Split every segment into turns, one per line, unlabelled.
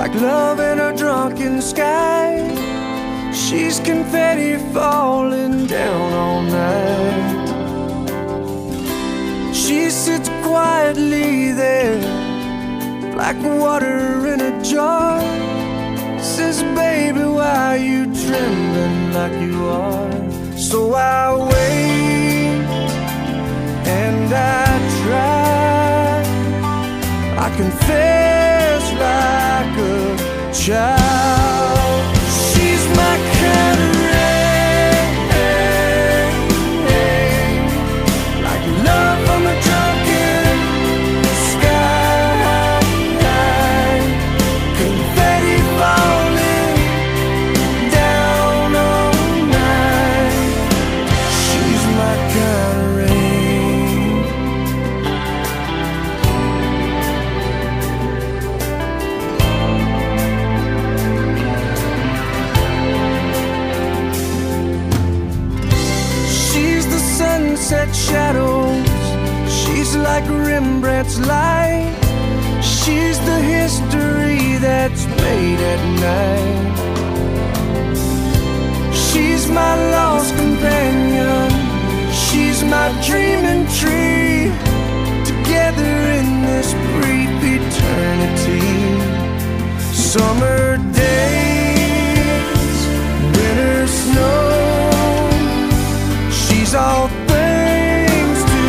like love in a drunken sky. She's confetti falling down all night. She sits quietly there, like water in a jar. Says, baby, why are you trembling like you are? So I wait and I try. I confess like a child. She's my kind of rain, like love from a drunken sky. Confetti falling down all night. She's my kind of rain. Sunset shadows, she's like Rembrandt's light. She's the history that's made at night. She's my lost companion, she's my dreaming tree. Together in this brief eternity. Summer days, winter snow, she's all things to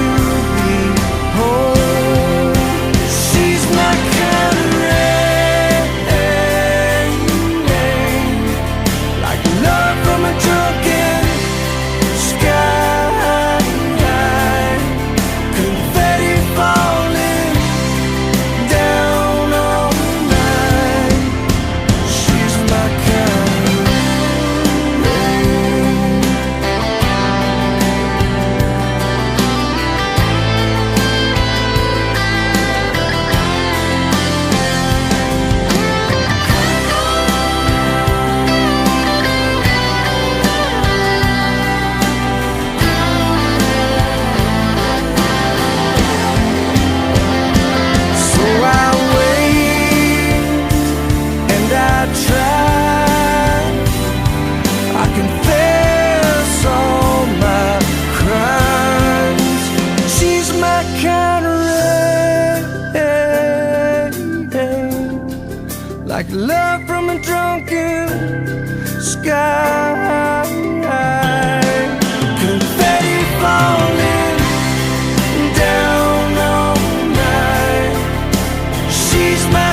behold. She's my kind of rain, like love from a drunken sky. Confetti falling down all night. She's my kind of like love from a drunken sky. Confetti falling down all night. She's my